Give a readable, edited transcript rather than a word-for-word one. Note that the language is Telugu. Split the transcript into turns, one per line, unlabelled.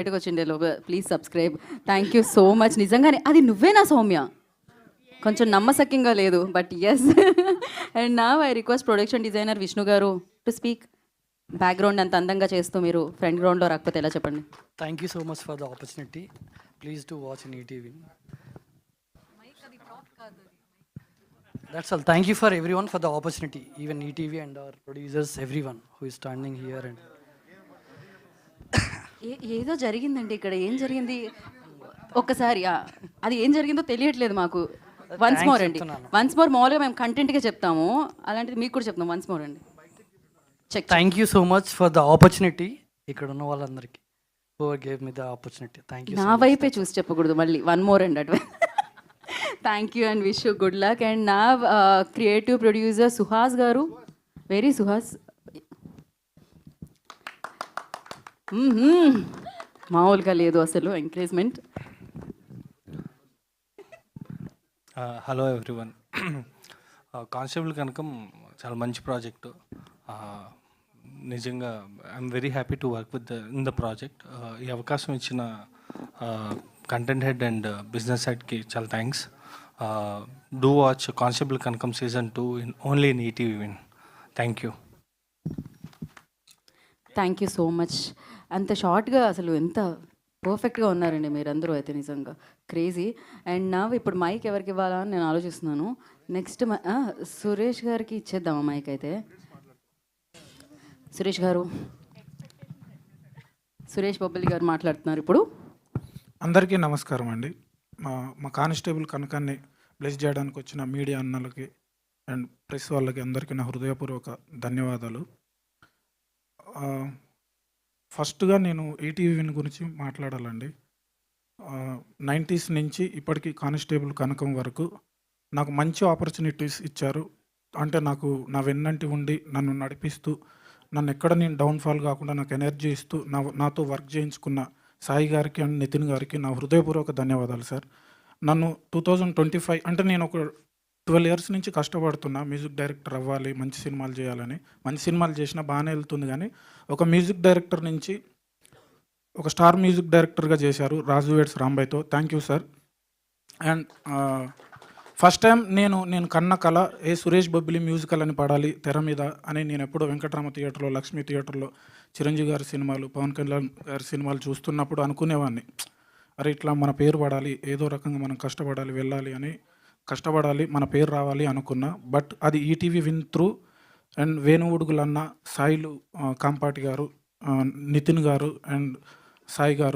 బయటకు వచ్చిండే లోపల please subscribe. Thank you so much. నిజంగానే అది నువ్వేనా సౌమ్య? కొంచెం నమ్మసక్యంగా లేదు, బట్ ఎస్. అండ్ నా I request production designer Vishnu గారు టు స్పీక్. బ్యాక్గ్రౌండ్ అంత అందంగా చేస్తూ మీరు ఫ్రంట్ గ్రౌండ్లో రాకపోతే ఎలా చెప్పండి?
Thank you so much for the opportunity. Please to watch in ETV. That's all. Thank you for everyone for the opportunity, even ETV and our producers, everyone who is standing here. And
ఏదో జరిగిందండి ఇక్కడ. ఏం జరిగింది ఒక్కసారి? అది ఏం జరిగిందో తెలియట్లేదు మాకు. వన్స్ మోర్ అండి, వన్స్ మోర్. మామూలుగా మేము కంటెంట్గా చెప్తాము, అలాంటిది మీకు కూడా చెప్తాం. వన్స్ మోర్ అండి. Check.
Thank you so much for the opportunity. ఇక్కడ ఉన్న వాళ్ళందరికీ who gave me the opportunity. Thank you.
నా వైపే చూసి చెప్పకూడదు మళ్ళీ. వన్ మోర్ అండి అటు. Thank you and wish you good luck. And నా క్రియేటివ్ ప్రొడ్యూసర్ సుహాస్ గారు. వెరీ సుహాస్, మామూలుగా లేదు అసలు ఎంకరేజ్మెంట్.
Hello everyone. కానిస్టేబుల్ కనకం చాలా మంచి ప్రాజెక్టు. నిజంగా I'm very happy to work with in the project. ఈ అవకాశం ఇచ్చిన కంటెంట్ హెడ్ అండ్ బిజినెస్ హెడ్కి చాలా thanks. Do watch constable Kanakam season 2 only in ETV win. Thank you.
Thank you so much. అంత షార్ట్గా అసలు ఎంత పర్ఫెక్ట్గా ఉన్నారండి మీరందరూ అయితే, నిజంగా క్రేజీ. అండ్ నా ఇప్పుడు మైక్ ఎవరికి ఇవ్వాలా అని నేను ఆలోచిస్తున్నాను. నెక్స్ట్ సురేష్ గారికి ఇచ్చేద్దామా మైక్ అయితే? సురేష్ గారు, సురేష్ బొబ్బిలి గారు మాట్లాడుతున్నారు ఇప్పుడు.
అందరికీ నమస్కారం అండి. మా కానిస్టేబుల్ కనకాన్ని బ్లెస్ చేయడానికి వచ్చిన మీడియా అన్నలకి అండ్ ప్రెస్ వాళ్ళకి అందరికీ నా హృదయపూర్వక ధన్యవాదాలు. ఫస్ట్గా నేను ఈటీవీ గురించి మాట్లాడాలండి. 90s నుంచి ఇప్పటికీ కానిస్టేబుల్ కనకం వరకు నాకు మంచి ఆపర్చునిటీస్ ఇచ్చారు. అంటే నాకు నా వెన్నంటి ఉండి నన్ను నడిపిస్తూ, నన్ను ఎక్కడ నేను డౌన్ఫాల్ కాకుండా నాకు ఎనర్జీ ఇస్తూ నాతో వర్క్ చేయించుకున్న సాయి గారికి అండ్ నితిన్ గారికి నా హృదయపూర్వక ధన్యవాదాలు సార్. నన్ను 2025 అంటే నేను ఒక 12 years నుంచి కష్టపడుతున్నా మ్యూజిక్ డైరెక్టర్ అవ్వాలి, మంచి సినిమాలు చేయాలని. మంచి సినిమాలు చేసినా బాగానే వెళ్తుంది, కానీ ఒక మ్యూజిక్ డైరెక్టర్ నుంచి ఒక స్టార్ మ్యూజిక్ డైరెక్టర్గా చేశారు రాజు వేడ్స్ రాంబాయ్తో. Thank you sir. And first time నేను కన్న కళ సురేష్ బొబ్బిలి మ్యూజికల్ అని పడాలి తెర మీద అని. నేను ఎప్పుడో వెంకటరామ థియేటర్లో, లక్ష్మీ థియేటర్లో చిరంజీవి గారి సినిమాలు, పవన్ కళ్యాణ్ గారి సినిమాలు చూస్తున్నప్పుడు అనుకునేవాడిని, అరే ఇట్లా మన పేరు పడాలి, ఏదో రకంగా మనం కష్టపడాలి, వెళ్ళాలి అని, కష్టపడాలి, మన పేరు రావాలి అనుకున్నా. బట్ అది ఈటీవీ విన్ త్రూ అండ్ వేణువుడుగులన్న, సాయిలు కాంపాటి గారు, నితిన్ గారు అండ్ సాయి గారు